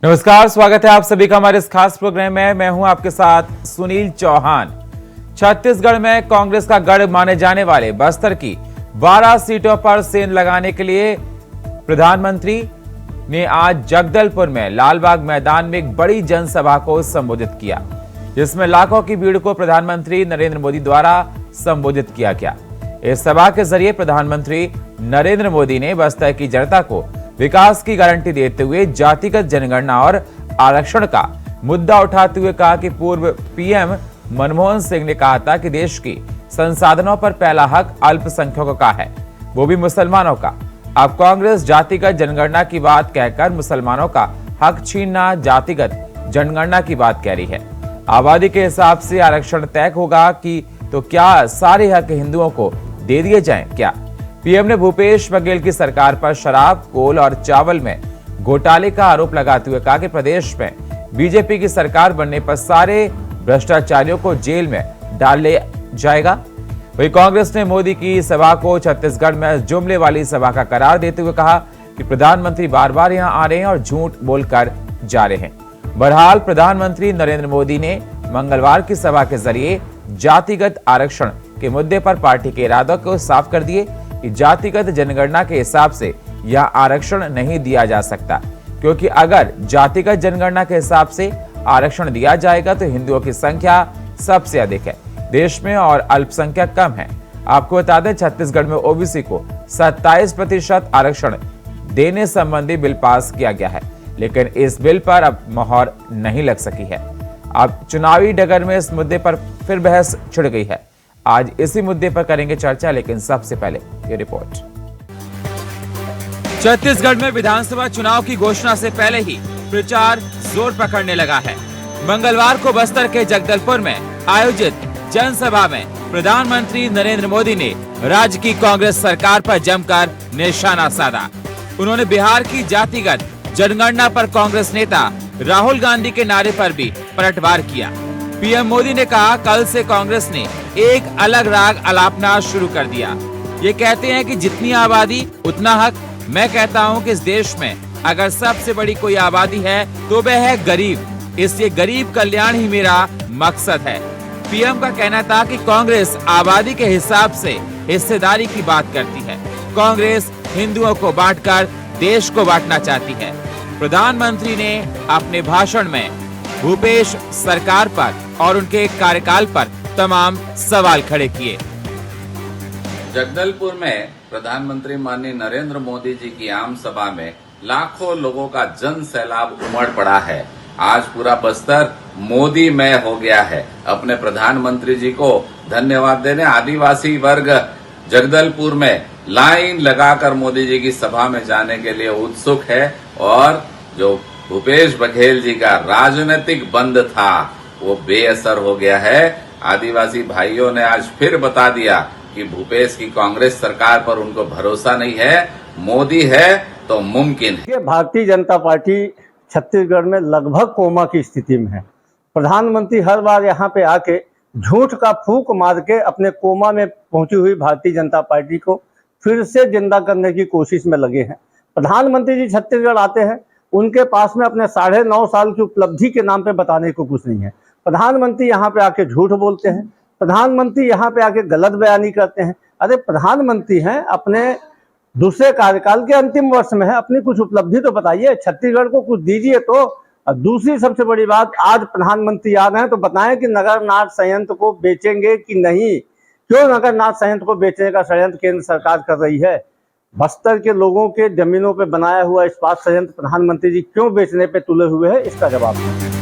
नमस्कार, स्वागत है आप सभी का हमारे इस खास प्रोग्राम में। मैं हूं आपके साथ सुनील चौहान। छत्तीसगढ़ में कांग्रेस का गढ़ माने जाने वाले बस्तर की 12 सीटों पर सेंध लगाने के लिए प्रधानमंत्री ने आज जगदलपुर में लालबाग मैदान में एक बड़ी जनसभा को संबोधित किया, जिसमें लाखों की भीड़ को प्रधानमंत्री नरेंद्र मोदी द्वारा संबोधित किया गया। इस सभा के जरिए प्रधानमंत्री नरेंद्र मोदी ने बस्तर की जनता को विकास की गारंटी देते हुए जातिगत जनगणना और आरक्षण का मुद्दा उठाते हुए कहा कि पूर्व पीएम मनमोहन सिंह ने कहा था कि देश की संसाधनों पर पहला हक अल्पसंख्यकों का है, वो भी मुसलमानों का। अब कांग्रेस जातिगत जनगणना की बात कहकर मुसलमानों का हक छीनना जातिगत जनगणना की बात कह रही है। आबादी के हिसाब से आरक्षण तय होगा कि तो क्या सारे हक हिंदुओं को दे दिए जाएं क्या? पीएम ने भूपेश बघेल की सरकार पर शराब, कोल और चावल में घोटाले का आरोप लगाते हुए कहा कि प्रदेश में बीजेपी की सरकार बनने पर सारे भ्रष्टाचारियों को जेल में डाल ले जाएगा। वहीं कांग्रेस ने मोदी की सभा को छत्तीसगढ़ में जुमले वाली सभा का करार देते हुए कहा कि प्रधानमंत्री बार बार यहां आ रहे हैं और झूठ बोलकर जा रहे हैं। बहरहाल प्रधानमंत्री नरेंद्र मोदी ने मंगलवार की सभा के जरिए जातिगत आरक्षण के मुद्दे पर पार्टी के इरादों को साफ कर दिए कि जातिगत जनगणना के हिसाब से यह आरक्षण नहीं दिया जा सकता, क्योंकि अगर जातिगत जनगणना के हिसाब से आरक्षण दिया जाएगा तो हिंदुओं की संख्या सबसे अधिक है देश में और अल्पसंख्यक कम है। आपको बता दें, छत्तीसगढ़ में ओबीसी को 27% आरक्षण देने संबंधी बिल पास किया गया है, लेकिन इस बिल पर अब मोहर नहीं लग सकी है। अब चुनावी डगर में इस मुद्दे पर फिर बहस छिड़ गई है। आज इसी मुद्दे पर करेंगे चर्चा, लेकिन सबसे पहले ये रिपोर्ट। छत्तीसगढ़ में विधानसभा चुनाव की घोषणा से पहले ही प्रचार जोर पकड़ने लगा है। मंगलवार को बस्तर के जगदलपुर में आयोजित जनसभा में प्रधानमंत्री नरेंद्र मोदी ने राज्य की कांग्रेस सरकार पर जमकर निशाना साधा। उन्होंने बिहार की जातिगत जनगणना पर कांग्रेस नेता राहुल गांधी के नारे पर भी पलटवार किया। पीएम मोदी ने कहा, कल से कांग्रेस ने एक अलग राग अलापना शुरू कर दिया। ये कहते हैं कि जितनी आबादी उतना हक। मैं कहता हूं कि इस देश में अगर सबसे बड़ी कोई आबादी है तो वह है गरीब, इसलिए गरीब कल्याण ही मेरा मकसद है। पीएम का कहना था कि कांग्रेस आबादी के हिसाब से हिस्सेदारी की बात करती है। कांग्रेस हिंदुओं को बांटकर देश को बांटना चाहती है। प्रधानमंत्री ने अपने भाषण में भूपेश सरकार पर और उनके कार्यकाल पर तमाम सवाल खड़े किए। जगदलपुर में प्रधानमंत्री माननीय नरेंद्र मोदी जी की आम सभा में लाखों लोगों का जन सैलाब उमड़ पड़ा है। आज पूरा बस्तर मोदीमय हो गया है। अपने प्रधानमंत्री जी को धन्यवाद देने आदिवासी वर्ग जगदलपुर में लाइन लगाकर मोदी जी की सभा में जाने के लिए उत्सुक है और जो भूपेश बघेल जी का राजनीतिक बंद था वो बेअसर हो गया है। आदिवासी भाइयों ने आज फिर बता दिया कि भूपेश की कांग्रेस सरकार पर उनको भरोसा नहीं है, मोदी है तो मुमकिन है। भारतीय जनता पार्टी छत्तीसगढ़ में लगभग कोमा की स्थिति में है। प्रधानमंत्री हर बार यहाँ पे आके झूठ का फूंक मार के अपने कोमा में पहुंची हुई भारतीय जनता पार्टी को फिर से जिंदा करने की कोशिश में लगे हैं। प्रधानमंत्री जी छत्तीसगढ़ आते हैं, उनके पास में अपने 9.5 साल की उपलब्धि के नाम पे बताने को कुछ नहीं है। प्रधानमंत्री यहाँ पे आके झूठ बोलते हैं, प्रधानमंत्री यहाँ पे आके गलत बयानी करते हैं। अरे प्रधानमंत्री हैं, अपने दूसरे कार्यकाल के अंतिम वर्ष में है, अपनी कुछ उपलब्धि तो बताइए, छत्तीसगढ़ को कुछ दीजिए तो। और दूसरी सबसे बड़ी बात, आज प्रधानमंत्री आ रहे हैं तो बताएं कि नगरनाथ संयंत्र को बेचेंगे कि नहीं। क्यों नगरनाथ संयंत्र को बेचने का षड्यंत्र केंद्र सरकार कर रही है? बस्तर के लोगों के जमीनों पे बनाया हुआ इस्पात संयंत्र प्रधानमंत्री जी क्यों बेचने पे तुले हुए हैं, इसका जवाब दीजिए।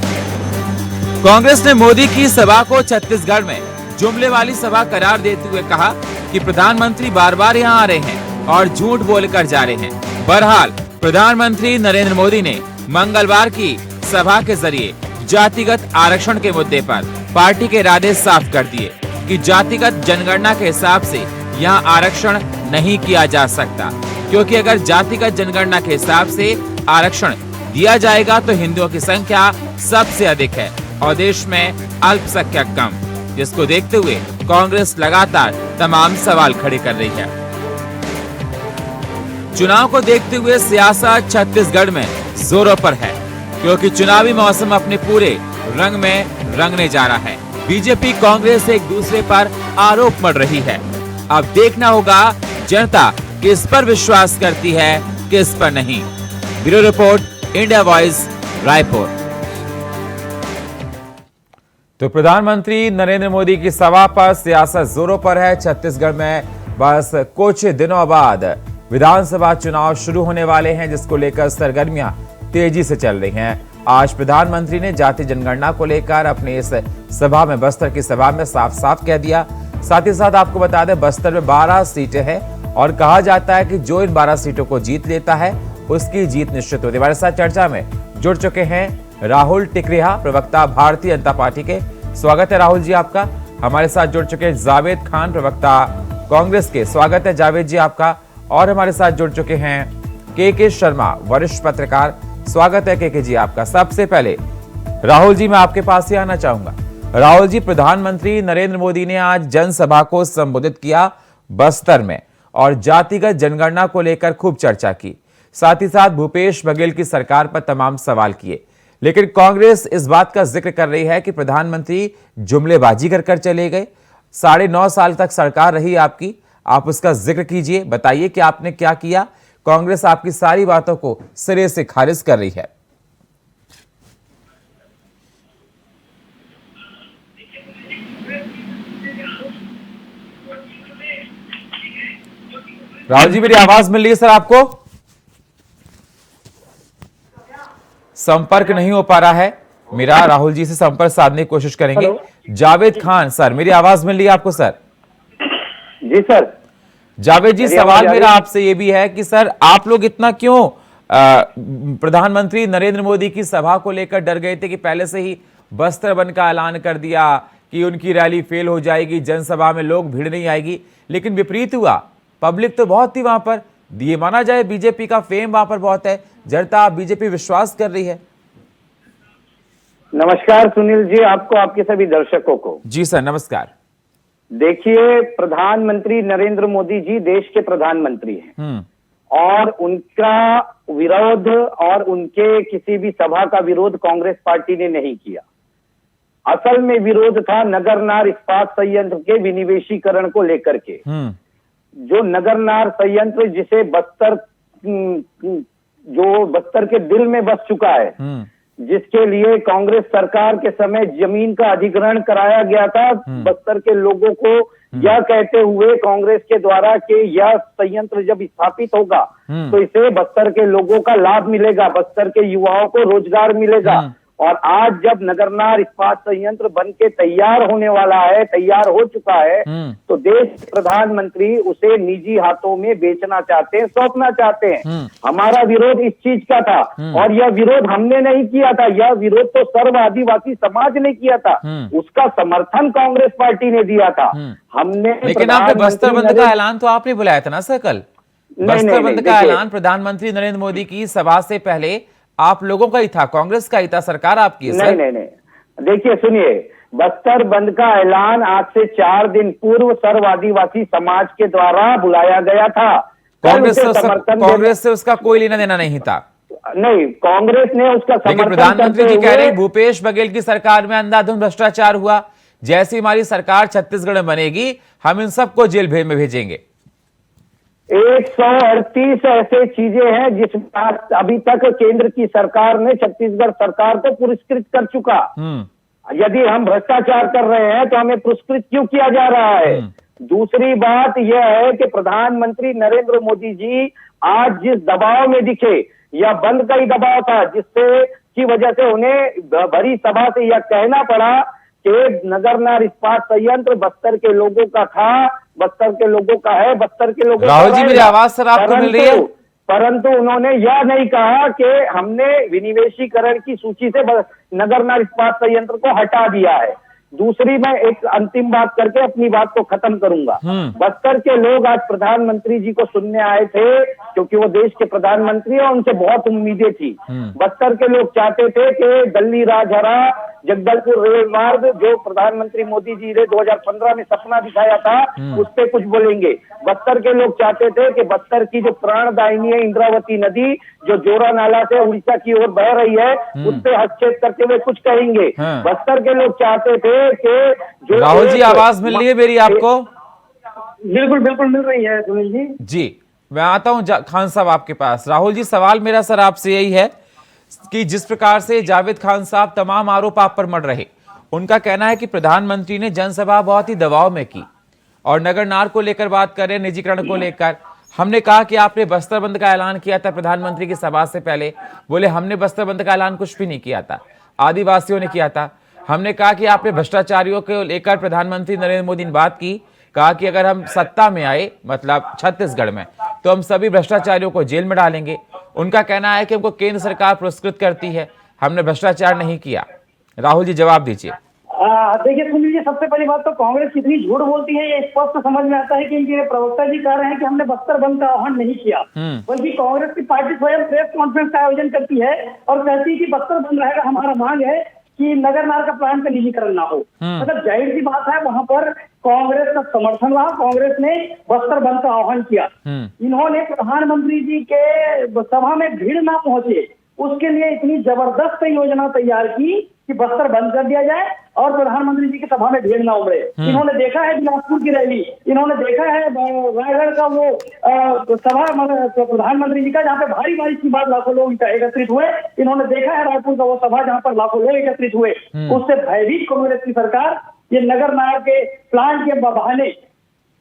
कांग्रेस ने मोदी की सभा को छत्तीसगढ़ में जुमले वाली सभा करार देते हुए कहा कि प्रधानमंत्री बार बार यहाँ आ रहे हैं और झूठ बोलकर जा रहे हैं। बहरहाल प्रधानमंत्री नरेंद्र मोदी ने मंगलवार की सभा के जरिए जातिगत आरक्षण के मुद्दे पर पार्टी के इरादे साफ कर दिए कि जातिगत जनगणना के हिसाब से यहाँ आरक्षण नहीं किया जा सकता, क्योंकि अगर जातिगत जनगणना के हिसाब से आरक्षण दिया जाएगा तो हिंदुओं की संख्या सबसे अधिक है और देश में अल्पसंख्यक कम, जिसको देखते हुए कांग्रेस लगातार तमाम सवाल खड़े कर रही है। चुनाव को देखते हुए सियासत छत्तीसगढ़ में जोरों पर है। क्योंकि चुनावी मौसम अपने पूरे रंग में रंगने जा रहा है। बीजेपी कांग्रेस एक दूसरे पर आरोप मढ़ रही है। अब देखना होगा जनता किस पर विश्वास करती है, किस पर नहीं। Bureau report, India voice, Raipur. तो प्रधानमंत्री नरेंद्र मोदी की सभा पर सियासत जोरों पर है। छत्तीसगढ़ में बस कुछ दिनों बाद विधानसभा चुनाव शुरू होने वाले हैं, जिसको लेकर सरगर्मियां तेजी से चल रही हैं। आज प्रधानमंत्री ने जाति जनगणना को लेकर अपने इस सभा में, बस्तर की सभा में साफ साफ कह दिया। साथ ही साथ आपको बता दें, बस्तर में 12 सीटें हैं और कहा जाता है कि जो इन 12 सीटों को जीत लेता है उसकी जीत निश्चित होती है। हमारे साथ चर्चा में जुड़ चुके हैं राहुल टिकरिहा, प्रवक्ता भारतीय जनता पार्टी के। स्वागत है राहुल जी आपका। हमारे साथ जुड़ चुके हैं जावेद खान, प्रवक्ता कांग्रेस के। स्वागत है जावेद जी आपका। और हमारे साथ जुड़ चुके हैं के शर्मा, वरिष्ठ पत्रकार। स्वागत है के जी आपका। सबसे पहले राहुल जी, मैं आपके पास ही आना चाहूंगा। राहुल जी, प्रधानमंत्री नरेंद्र मोदी ने आज जनसभा को संबोधित किया बस्तर में और जातिगत जनगणना को लेकर खूब चर्चा की। साथ ही साथ भूपेश बघेल की सरकार पर तमाम सवाल किए। लेकिन कांग्रेस इस बात का जिक्र कर रही है कि प्रधानमंत्री जुमलेबाजी कर चले गए। 9.5 साल तक सरकार रही आपकी, आप उसका जिक्र कीजिए, बताइए कि आपने क्या किया। कांग्रेस आपकी सारी बातों को सिरे से खारिज कर रही है। राहुल जी, मेरी आवाज मिल रही है सर आपको? संपर्क नहीं हो पा रहा है मेरा। राहुल जी से संपर्क साधने की कोशिश करेंगे। जावेद खान सर, मेरी आवाज मिल रही है आपको सर? जी सर। जावेद जी, सवाल मेरा आपसे ये भी है कि सर, आप लोग इतना क्यों प्रधानमंत्री नरेंद्र मोदी की सभा को लेकर डर गए थे कि पहले से ही बस्तर बंद का ऐलान कर दिया कि उनकी रैली फेल हो जाएगी, जनसभा में लोग भीड़ नहीं आएगी। लेकिन विपरीत हुआ, पब्लिक तो बहुत थी वहां पर। ये माना जाए बीजेपी का फेम वहां पर बहुत है, जनता बीजेपी विश्वास कर रही है। नमस्कार सुनील जी, आपको, आपके सभी दर्शकों को। जी सर, नमस्कार। देखिए, प्रधानमंत्री नरेंद्र मोदी जी देश के प्रधानमंत्री हैं और उनका विरोध और उनके किसी भी सभा का विरोध कांग्रेस पार्टी ने नहीं किया। असल में विरोध था नगरनार इस्पात संयंत्र के विनिवेशीकरण को लेकर के। जो नगरनार संयंत्र जिसे बस्तर के दिल में बस चुका है, जिसके लिए कांग्रेस सरकार के समय जमीन का अधिग्रहण कराया गया था बस्तर के लोगों को, यह कहते हुए कांग्रेस के द्वारा कि यह संयंत्र जब स्थापित होगा तो इसे बस्तर के लोगों का लाभ मिलेगा, बस्तर के युवाओं को रोजगार मिलेगा। और आज जब नगरनार इस्पात संयंत्र बन के तैयार होने वाला है, तैयार हो चुका है, तो देश के प्रधानमंत्री उसे निजी हाथों में बेचना चाहते हैं, सौंपना चाहते हैं। हमारा विरोध इस चीज का था और यह विरोध हमने नहीं किया था, यह विरोध तो सर्व आदिवासी समाज ने किया था, उसका समर्थन कांग्रेस पार्टी ने दिया था। हमने, लेकिन आपने बस्तर बंद का ऐलान तो आपने बुलाया था ना सर कल? बस्तर बंद का ऐलान प्रधानमंत्री नरेंद्र मोदी की सभा से पहले आप लोगों का ही था, कांग्रेस का ही था, सरकार आपकी है। नहीं। देखिए सुनिए, बस्तर बंद का ऐलान आज से 4 दिन पूर्व सर्व आदिवासी समाज के द्वारा बुलाया गया था। कांग्रेस से उसका कोई लेना देना नहीं था। नहीं, कांग्रेस ने उसका समर्थन। लेकिन प्रधानमंत्री जी कह रहे हैं भूपेश बघेल की सरकार में अंधाधुंध भ्रष्टाचार हुआ, जैसी हमारी सरकार छत्तीसगढ़ में बनेगी हम इन सबको जेल में भेजेंगे। 138 ऐसे चीजें हैं जिसमें अभी तक केंद्र की सरकार ने छत्तीसगढ़ सरकार को पुरस्कृत कर चुका। यदि हम भ्रष्टाचार कर रहे हैं तो हमें पुरस्कृत क्यों किया जा रहा है? दूसरी बात यह है कि प्रधानमंत्री नरेंद्र मोदी जी आज जिस दबाव में दिखे, यह बंद का ही दबाव था, जिससे की वजह से उन्हें भरी सभा से यह कहना पड़ा कि नगरनार इस्पात संयंत्र बस्तर के लोगों का था, बस्तर के लोगों का है, बस्तर के लोगों। राहुल जी, मेरी आवाज सर आपको मिल रही है? परंतु उन्होंने यह नहीं कहा कि हमने विनिवेशीकरण की सूची से नगरनार इस्पात संयंत्र को हटा दिया है। दूसरी, मैं एक अंतिम बात करके अपनी बात को खत्म करूंगा। बस्तर के लोग आज प्रधानमंत्री जी को सुनने आए थे क्योंकि वो देश के प्रधानमंत्री और उनसे बहुत उम्मीदें थी। बस्तर के लोग चाहते थे कि दल्ली राजहरा जगदलपुर रेल मार्ग जो प्रधानमंत्री मोदी जी ने 2015 में सपना दिखाया था, उस पे कुछ बोलेंगे। बस्तर के लोग चाहते थे कि बस्तर की जो प्राणदायिनी है इंद्रावती नदी जो जोरा नाला से उड़ीसा की ओर बह रही है, उस पे हस्तक्षेप करते हुए कुछ कहेंगे। बस्तर के लोग चाहते थे कि राहुल जी, आवाज मिल रही है मेरी आपको? बिल्कुल बिल्कुल मिल रही है सुनील जी, मैं आता हूं खान साहब आपके पास। राहुल जी, सवाल मेरा सर आपसे यही है कि जिस प्रकार से जावेद खान साहब तमाम आरोप आप पर मढ़ रहे, उनका कहना है कि प्रधानमंत्री ने जनसभा बहुत ही दबाव में की और नगर नार को लेकर बात करें, निजीकरण को लेकर। हमने कहा कि आपने बस्तर बंद का ऐलान किया था प्रधानमंत्री की सभा से पहले, बोले हमने बस्तर बंद का ऐलान कुछ भी नहीं किया था, आदिवासियों ने किया था। हमने कहा कि आपने भ्रष्टाचारियों को लेकर प्रधानमंत्री नरेंद्र मोदी ने बात की, कहा कि अगर हम सत्ता में आए, मतलब छत्तीसगढ़ में, तो हम सभी भ्रष्टाचारियों को जेल में डालेंगे। उनका कहना है कि हमको केंद्र सरकार पुरस्कृत करती है, हमने भ्रष्टाचार नहीं किया। राहुल जी, जवाब दीजिए। देखिए सुनील जी, सबसे पहली बात तो कांग्रेस कितनी झूठ बोलती है ये स्पष्ट समझ में आता है कि इनके प्रवक्ता जी कह रहे हैं कि हमने बस्तर बंद का आह्वान नहीं किया, बल्कि कांग्रेस की पार्टी स्वयं प्रेस कॉन्फ्रेंस का आयोजन करती है और कहती है कि बस्तर बंद रहेगा, हमारा मांग है कि नगर नार का प्लान का निजीकरण ना हो। मतलब जाहिर सी बात है वहां पर कांग्रेस का समर्थन रहा, कांग्रेस ने बस्तर बंद का आह्वान किया। इन्होंने प्रधानमंत्री जी के सभा में भीड़ ना पहुंचे उसके लिए इतनी जबरदस्त योजना तैयार की कि बस्तर बंद कर दिया जाए और प्रधानमंत्री जी की सभा में भीड़ ना उमड़े। इन्होंने देखा है बिलासपुर की रैली, इन्होंने देखा है रायगढ़ का वो सभा प्रधानमंत्री जी का जहाँ पे भारी बारिश की बाद लाखों लोग एकत्रित हुए, इन्होंने देखा है रायपुर का वो सभा जहाँ पर लाखों लोग एकत्रित हुए। उससे भयभीत कांग्रेस की सरकार ये नगर नार के प्लान के बहाने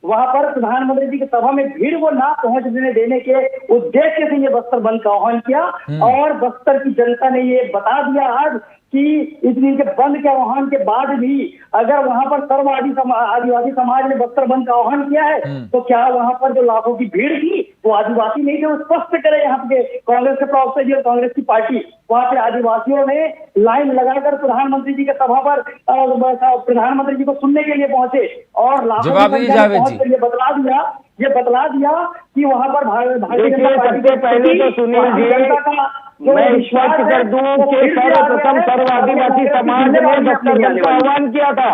वहां पर प्रधानमंत्री जी की सभा में भीड़ को ना पहुंचने देने के उद्देश्य से ये बस्तर बंद का आह्वान किया और बस्तर की जनता ने ये बता दिया आज कि इतनी के बंद के आह्वान के बाद भी अगर वहां पर सर्व आदिवासी समाज ने बस्तर बंद का आह्वान किया है तो क्या वहां पर जो लाखों की भीड़ थी वो आदिवासी नहीं थे? वो स्पष्ट करे यहाँ पे कांग्रेस के प्रवक्ता जी और कांग्रेस की पार्टी। वहां पे आदिवासियों ने लाइन लगाकर प्रधानमंत्री जी के सभा पर प्रधानमंत्री जी को सुनने के लिए पहुंचे और लाखों ये बतला दिया कि वहां पर भारतीय जनता पार्टी सबसे पहले तो सुनील जी मैं विश्वास कर दूं कि सर्वप्रथम सर्व आदिवासी समाज ने बस्तर बंद का आह्वान किया था,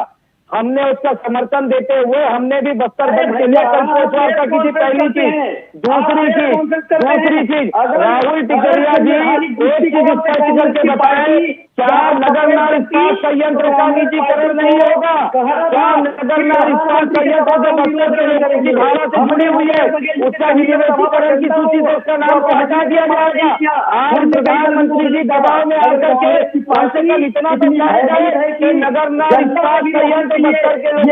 हमने उसका समर्थन देते हुए हमने भी बस्तर बंद के लिए कंपोस्ट वार्ता की थी। पहली चीज। दूसरी चीज राहुल टिकरिया जी एक चीज स्पष्ट करके बताएं, क्या नगर नार इस्पात संयंत्र का निजीकरण नहीं होगा? क्या नगर नार इस्पात संयंत्र जो बस्तर की धारा से जुड़ी हुई है उसका निजीकरण की सूची से उसका नाम को हटा दिया जाएगा? आज प्रधानमंत्री जी दबाव में आकर के कम इतना तो चाहे जाए कि नगर नार इस्पात संयंत्र बस्तर के लोग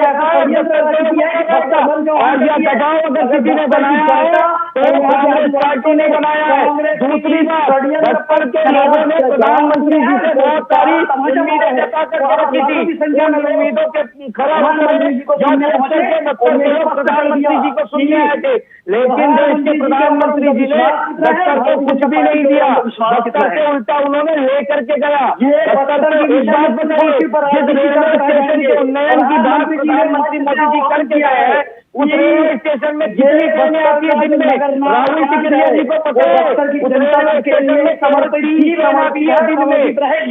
और यह दबाव अगर किसी ने बनाया है तो कांग्रेस पार्टी ने बनाया है। दूसरी बात, बस्तर के लोगों ने प्रधानमंत्री जी से बहुत सारी उम्मीदें जताकर रखी थी। उन उम्मीदों के खरा उतरने बस्तर के लोग प्रधानमंत्री जी को सुनने आए थे, लेकिन देश के प्रधानमंत्री जी ने बस्तर को कुछ भी नहीं दिया। बस्तर से उल्टा उन्होंने लेकर के गया। बस्तर से एक बात बताइए, जिस रेलवे स्टेशन के उन्नयन की बात प्रधानमंत्री मोदी जी करके गए हैं उस रेलवे स्टेशन में कितनी ट्रेनें आती है दिन में? राहुल टिकरिया जी को पता है उस रेलवे स्टेशन में समर्पित ट्रेन आती है दिन में।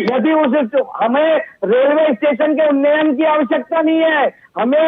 यदि उस हमें रेलवे स्टेशन के उन्नयन की आवश्यकता नहीं है, हमें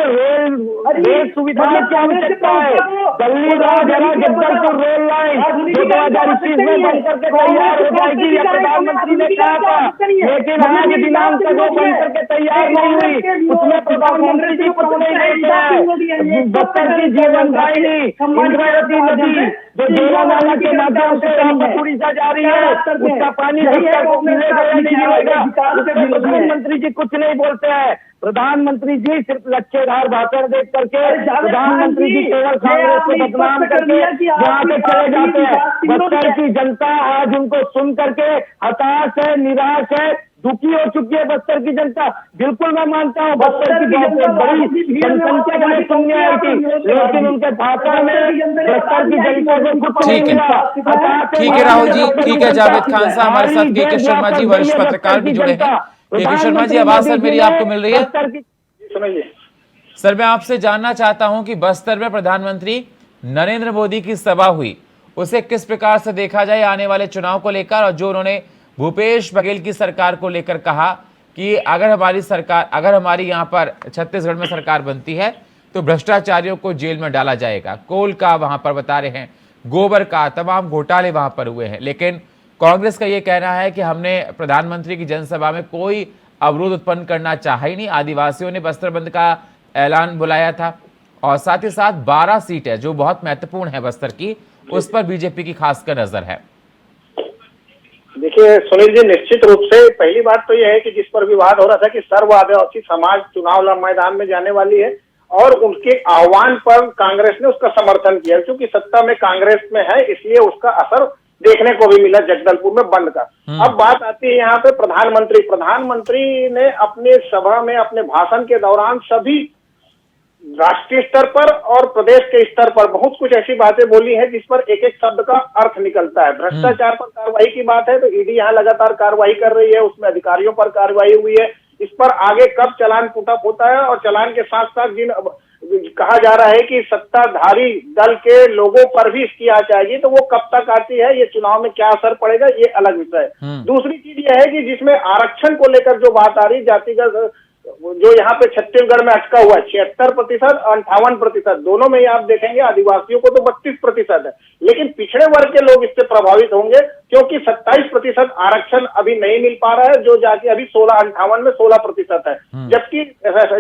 रेल सुविधाओं की आवश्यकता है। दिल्ली जगदलपुर रेल लाइन जो 2021 में बन करके तैयार हो जाएगी, यह प्रधानमंत्री ने कहा था, लेकिन आज दिनांक तक वो बन करके तैयार नहीं हुई। उसमें प्रधानमंत्री जी कुछ नहीं किया। बस्तर की जीवनदायिनी इंद्रावती नदी जो जोरा नाला के माध्यम से उड़ीसा जा रही है उसका पानी बस्तर को मिलेगा या नहीं मिलेगा, प्रधानमंत्री जी कुछ नहीं बोलते हैं। प्रधानमंत्री जी सिर्फ लच्छेदार भाषण देख करके प्रधानमंत्री जी केवल कांग्रेस को बदनाम करके यहाँ पे चले जाते हैं। बस्तर की जनता आज उनको सुन करके हताश है, निराश है, दुखी हो चुकी है बस्तर की जनता। बिल्कुल मैं मानता हूँ बस्तर की बहुत बड़ी जनसंख्या मुझे सुनने आई थी, लेकिन उनके भाषण में बस्तर की जनता को कुछ नहीं मिला। ठीक है राहुल जी, ठीक है। जावेद खान साहब हमारे साथ के शर्मा जी वरिष्ठ पत्रकार भी जुड़े हैं। के शर्मा जी, आवाज सर मेरी आपको मिल रही है? सुनिए सर, मैं आपसे जानना चाहता हूं कि बस्तर में प्रधानमंत्री नरेंद्र मोदी की सभा हुई, उसे किस प्रकार से देखा जाए आने वाले चुनाव को लेकर, और जो उन्होंने भूपेश बघेल की सरकार को लेकर कहा कि अगर हमारी सरकार, अगर हमारी यहाँ पर छत्तीसगढ़ में सरकार बनती है तो भ्रष्टाचारियों को जेल में डाला जाएगा। कोल का वहां पर बता रहे हैं, गोबर का, तमाम घोटाले वहां पर हुए हैं। लेकिन कांग्रेस का यह कहना है कि हमने प्रधानमंत्री की जनसभा में कोई अवरोध उत्पन्न करना चाहा ही नहीं। आदिवासियों ने बस्तर बंद का ऐलान बुलाया था और साथ ही साथ 12 सीटें जो बहुत महत्वपूर्ण है बस्तर की, उस पर बीजेपी की खासकर नजर है। देखिए सुनील जी, निश्चित रूप से पहली बात तो यह है कि जिस पर विवाद हो रहा था कि सर्व आदिवासी समाज चुनाव मैदान में जाने वाली है और उनके आह्वान पर कांग्रेस ने उसका समर्थन किया, क्योंकि सत्ता में कांग्रेस में है इसलिए उसका असर देखने को भी मिला जगदलपुर में बंद का। अब बात आती है यहाँ पे प्रधानमंत्री ने अपने सभा में अपने भाषण के दौरान सभी राष्ट्रीय स्तर पर और प्रदेश के स्तर पर बहुत कुछ ऐसी बातें बोली हैं जिस पर एक एक शब्द का अर्थ निकलता है। भ्रष्टाचार पर कार्रवाई की बात है तो ईडी यहाँ लगातार कार्रवाई कर रही है, उसमें अधिकारियों पर कार्रवाई हुई है। इस पर आगे कब चालान पुटअप होता है और चालान के साथ साथ जिन कहा जा रहा है कि सत्ताधारी दल के लोगों पर भी इसकी आंच आएगी तो वो कब तक आती है, ये चुनाव में क्या असर पड़ेगा, ये अलग विषय है। दूसरी चीज ये है कि जिसमें आरक्षण को लेकर जो बात आ रही, जातिगत जो यहाँ पे छत्तीसगढ़ में अटका हुआ है 76% 58%, दोनों में आप देखेंगे आदिवासियों को तो 32% है, लेकिन पिछड़े वर्ग के लोग इससे प्रभावित होंगे क्योंकि 27% आरक्षण अभी नहीं मिल पा रहा है, जो जाके अभी 58 में 16% है। जबकि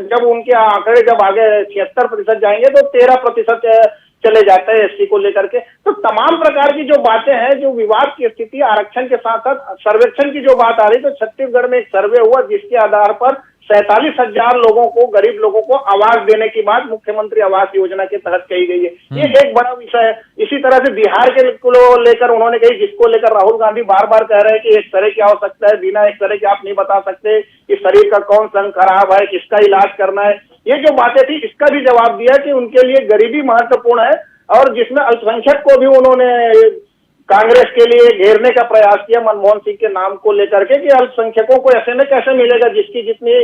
जब उनके आंकड़े जब आगे 76% जाएंगे तो 13% चले जाते हैं एससी को लेकर के। तो तमाम प्रकार की जो बातें हैं, जो विवाद की स्थिति, आरक्षण के साथ साथ सर्वेक्षण की जो बात आ रही, तो छत्तीसगढ़ में एक सर्वे हुआ जिसके आधार पर 47,000 लोगों को, गरीब लोगों को आवास देने की बात मुख्यमंत्री आवास योजना के तहत कही गई है। ये एक बड़ा विषय है। इसी तरह से बिहार के लेकर उन्होंने कही, जिसको लेकर राहुल गांधी बार बार कह रहे हैं कि एक्सरे की आवश्यकता है, बिना एक्सरे के आप नहीं बता सकते कि शरीर का कौन सा अंग खराब है, किसका इलाज करना है। ये जो बातें थी इसका भी जवाब दिया कि उनके लिए गरीबी महत्वपूर्ण है और जिसमें अल्पसंख्यक को भी उन्होंने कांग्रेस के लिए घेरने का प्रयास किया मनमोहन सिंह के नाम को लेकर के कि अल्पसंख्यकों को ऐसे में कैसे मिलेगा, जिसकी जितनी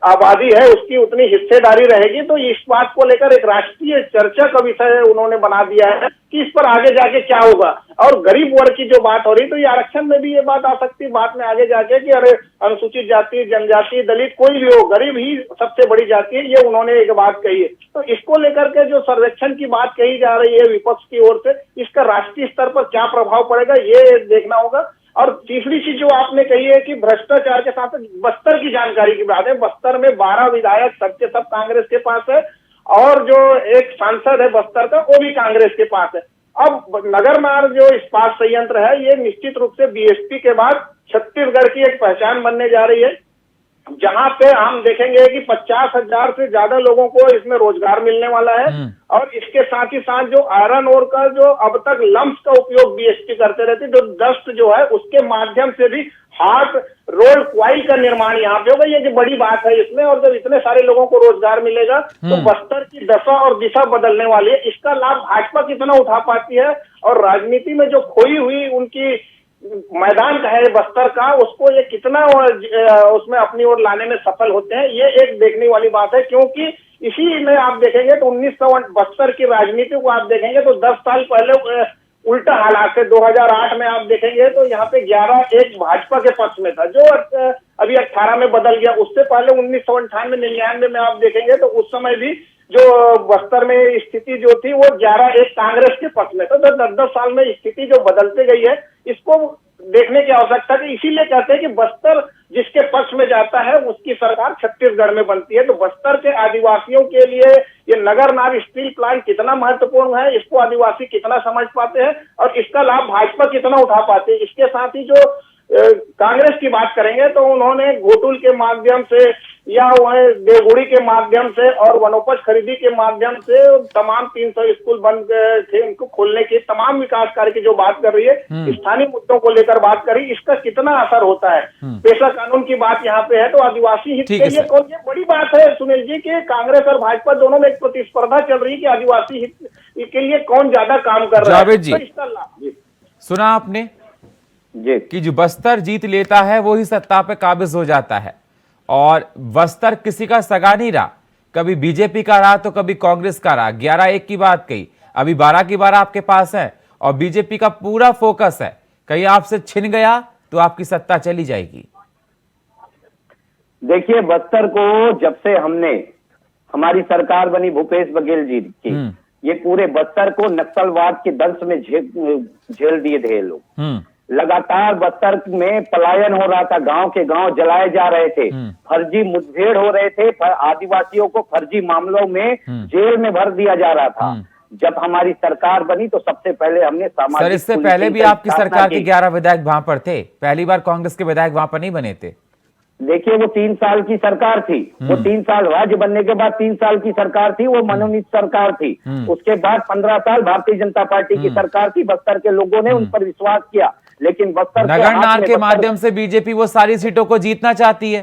आबादी है उसकी उतनी हिस्सेदारी रहेगी। तो इस बात को लेकर एक राष्ट्रीय चर्चा का विषय उन्होंने बना दिया है कि इस पर आगे जाके क्या होगा। और गरीब वर्ग की जो बात हो रही, तो ये आरक्षण में भी ये बात आ सकती है बात में आगे जाके कि अरे अनुसूचित जाति, जनजाति, दलित कोई भी हो, गरीब ही सबसे बड़ी जाति है, ये उन्होंने एक बात कही है। तो इसको लेकर के जो सर्वेक्षण की बात कही जा रही है विपक्ष की ओर से, इसका राष्ट्रीय स्तर पर क्या प्रभाव पड़ेगा ये देखना होगा। और तीसरी चीज जो आपने कही है कि भ्रष्टाचार के साथ बस्तर की जानकारी की बात है, बस्तर में 12 विधायक सबके सब कांग्रेस के पास है और जो एक सांसद है बस्तर का वो भी कांग्रेस के पास है। अब नगरनार जो इस्पात संयंत्र है ये निश्चित रूप से बीएसपी के बाद छत्तीसगढ़ की एक पहचान बनने जा रही है, जहां पे हम देखेंगे कि 50,000 से ज्यादा लोगों को इसमें रोजगार मिलने वाला है। और इसके साथ ही साथ जो आयरन ओर का जो अब तक लम्स का उपयोग बीएसपी करते रहते, जो डस्ट जो है उसके माध्यम से भी हार्ट रोल क्वाइल का निर्माण यहाँ पे होगा। ये जो बड़ी बात है इसमें, और जब इतने सारे लोगों को रोजगार मिलेगा तो बस्तर की दशा और दिशा बदलने वाली है। इसका लाभ भाजपा कितना उठा पाती है और राजनीति में जो खोई हुई उनकी मैदान का है बस्तर का, उसको ये कितना उसमें अपनी ओर लाने में सफल होते हैं, ये एक देखने वाली बात है। क्योंकि इसी में आप देखेंगे तो 1900 बस्तर की राजनीति को आप देखेंगे तो 10 साल पहले उल्टा हालात है। 2008 में आप देखेंगे तो यहाँ पे 11-1 भाजपा के पक्ष में था, जो अभी 18 में बदल गया। उससे पहले 1998-99 में आप देखेंगे तो उस समय भी जो बस्तर में स्थिति जो थी वो 11-1 कांग्रेस के पक्ष में था। तो 10-10 साल में स्थिति जो बदलते गई है इसको देखने की आवश्यकता है। इसीलिए कहते हैं कि बस्तर जिसके पक्ष में जाता है उसकी सरकार छत्तीसगढ़ में बनती है। तो बस्तर के आदिवासियों के लिए ये नगरनार स्टील प्लांट कितना महत्वपूर्ण है, इसको आदिवासी कितना समझ पाते हैं और इसका लाभ भाजपा कितना उठा पाते हैं। इसके साथ ही जो कांग्रेस की बात करेंगे तो उन्होंने घोटुल के माध्यम से या वह देवगुड़ी के माध्यम से और वनोपज खरीदी के माध्यम से तमाम 300 स्कूल बंद थे, उनको खोलने की तमाम विकास कार्य की जो बात कर रही है, स्थानीय मुद्दों को लेकर बात कर रही है, इसका कितना असर होता है। पेशा कानून की बात यहाँ पे है तो आदिवासी हित के लिए कौन, ये बड़ी बात है सुनील जी कि कांग्रेस और भाजपा दोनों में एक प्रतिस्पर्धा चल रही है कि आदिवासी हित के लिए कौन ज्यादा काम कर रहा है। जावेद जी, तो इसका लाभ सुना आपने जी कि जो बस्तर जीत लेता है वो ही सत्ता पे काबिज हो जाता है और बस्तर किसी का सगा नहीं रहा, कभी बीजेपी का रहा तो कभी कांग्रेस का रहा। 11-1 की बात कही, अभी 12 की 12 आपके पास है और बीजेपी का पूरा फोकस है, कहीं आपसे छिन गया तो आपकी सत्ता चली जाएगी। देखिए, बस्तर को जब से हमारी सरकार बनी भूपेश बघेल जी की, ये पूरे बस्तर को नक्सलवाद के दंश में झेल दिए थे लोग। लगातार बस्तर में पलायन हो रहा था, गांव के गांव जलाए जा रहे थे, फर्जी मुठभेड़ हो रहे थे, आदिवासियों को फर्जी मामलों में जेल में भर दिया जा रहा था। जब हमारी सरकार बनी तो सबसे पहले हमने सामाजिक, सर इससे पहले भी आपकी सरकार के 11 विधायक वहां पर थे, पहली बार कांग्रेस के विधायक वहां पर नहीं बने थे। देखिए, वो 3 साल की सरकार थी, वो 3 साल राज्य बनने के बाद 3 साल की सरकार थी, वो मनोनीत सरकार थी। उसके बाद 15 साल भारतीय जनता पार्टी की सरकार थी। बस्तर के लोगों ने उन पर विश्वास किया, लेकिन बस्तर नगरनार के माध्यम से बीजेपी वो सारी सीटों को जीतना चाहती है।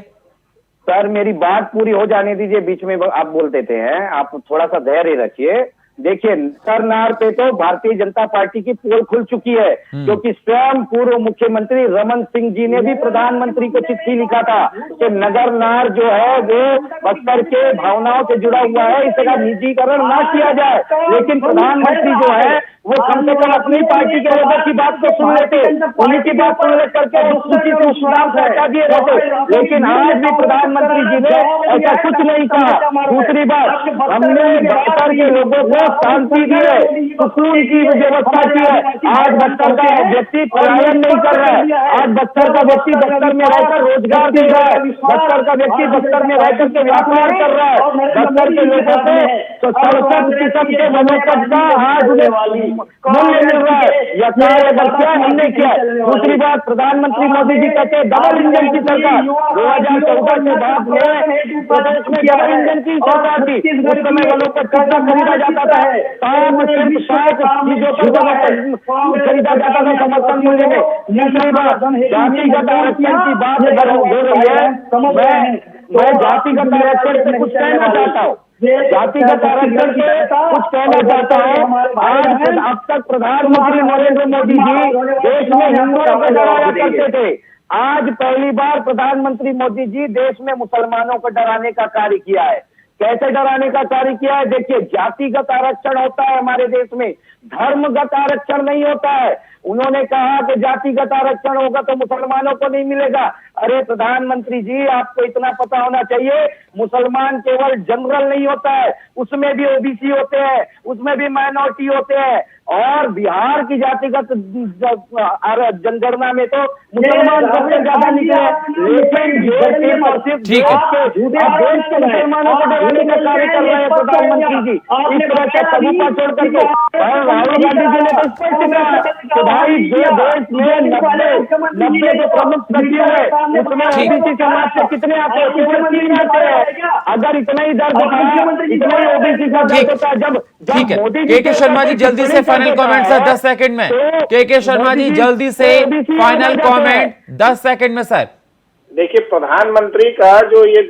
सर मेरी बात पूरी हो जाने दीजिए, बीच में आप बोल देते हैं, आप थोड़ा सा धैर्य रखिए। देखिए, नगरनार पे तो भारतीय जनता पार्टी की पोल खुल चुकी है, क्योंकि स्वयं पूर्व मुख्यमंत्री रमन सिंह जी ने भी प्रधानमंत्री को चिट्ठी लिखा था कि नगरनार जो है वो बस्तर के भावनाओं से जुड़ा हुआ है, इसका निजीकरण ना किया जाए। लेकिन प्रधानमंत्री जो है वो कम से कम अपनी पार्टी के लोगों की बात को सुन लेते, उन्हीं की बात सुन ले करके सूची से उपनाम हटा दिए रहते। लेकिन आज भी प्रधानमंत्री जी ने ऐसा कुछ नहीं कहा। दूसरी बात, हमने बस्तर के लोगों को शांति दी है, सुकून की व्यवस्था की है। आज बस्तर का व्यक्ति पलायन नहीं कर रहा है, आज बस्तर का व्यक्ति बस्तर में रहकर रोजगार दे रहा है, बस्तर का व्यक्ति बस्तर में रहकर के व्यापार कर रहा है। बस्तर के लोगों को 67 किस्म के मनोपद का आज उन्हें मूल्य मिल रहा है। यह कार्य अगर क्या हमने किया। दूसरी बात, प्रधानमंत्री मोदी जी कहते हैं डबल इंजन की सरकार। 2014 के बाद में प्रदेश में डबल इंजन की सरकार थी, उस समय वालों पर कर्जा खरीदा जाता था, चीजों पर खरीदा जाता था समर्थन मूल्य में। दूसरी बात, जातिगत आरक्षण की बात अगर हो रही है, मैं जातिगत आरक्षण से कुछ कहना चाहता हूँ, जातिगत आरक्षण से कुछ कहना चाहता हूँ। आज अब तक प्रधानमंत्री नरेंद्र मोदी जी देश में हिंदुओं को डराया करते थे, आज पहली बार प्रधानमंत्री मोदी जी देश में मुसलमानों को डराने का कार्य किया है। कैसे डराने का कार्य किया है? देखिए, जातिगत आरक्षण होता है हमारे देश में, धर्मगत आरक्षण नहीं होता है। उन्होंने कहा कि जातिगत आरक्षण होगा तो मुसलमानों को नहीं मिलेगा। अरे प्रधानमंत्री जी, आपको इतना पता होना चाहिए, मुसलमान केवल जनरल नहीं होता है, उसमें भी ओबीसी होते हैं, उसमें भी माइनॉरिटी होते हैं। और बिहार की जातिगत जनगणना में तो मुसलमान सबसे ज्यादा निकले, लेकिन ठीक है, देश के मुसलमानों को डराने का कार्य कर रहे हैं प्रधानमंत्री जी। इस तरह से सबूत छोड़ करके राहुल गांधी जी ने तो स्पष्ट कहा कि भाई देश में 90 जो प्रमुख सचिव है उसमें ओबीसी समाज से कितने आते हैं? केवल 3 आते हैं। अगर इतना ही दर्द था, इतना ही ओबीसी का दर्द होता है, जब ठीक है। के शर्मा जी जल्दी से फाइनल कमेंट सर 10 सेकंड में। के शर्मा जी जल्दी से फाइनल कमेंट 10 सेकंड में सर। देखिए, प्रधानमंत्री का जो ये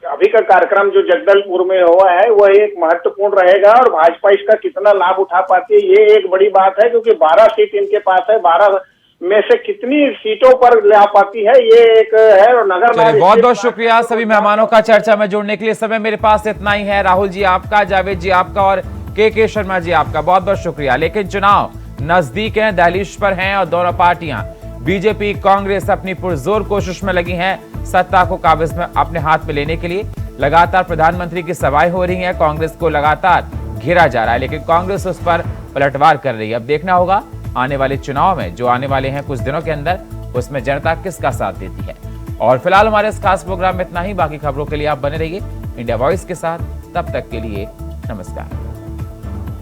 अभी का कार्यक्रम जो जगदलपुर में हुआ है वह एक महत्वपूर्ण रहेगा, और भाजपा इसका कितना लाभ उठा पाती है ये एक बड़ी बात है, क्योंकि 12 सीट इनके पास है, 12 में से कितनी सीटों पर ले आ पाती है ये एक है। और नगर बहुत बहुत शुक्रिया सभी मेहमानों का चर्चा में जुड़ने के लिए। समय मेरे पास इतना ही है। राहुल जी आपका, जावेद जी आपका और के शर्मा जी आपका बहुत बहुत शुक्रिया। लेकिन चुनाव नजदीक हैं, दहलीज पर हैं और दोनों पार्टियां बीजेपी कांग्रेस अपनी पुरजोर कोशिश में लगी हैं सत्ता को काबिज में अपने हाथ में लेने के लिए। लगातार प्रधानमंत्री की सभाएं हो रही हैं, कांग्रेस को लगातार घेरा जा रहा है, लेकिन कांग्रेस उस पर पलटवार कर रही है। अब देखना होगा आने वाले चुनाव में जो आने वाले हैं कुछ दिनों के अंदर, उसमें जनता किसका साथ देती है। और फिलहाल हमारे इस खास प्रोग्राम में इतना ही। बाकी खबरों के लिए आप बने रहिए इंडिया वॉइस के साथ। तब तक के लिए नमस्कार।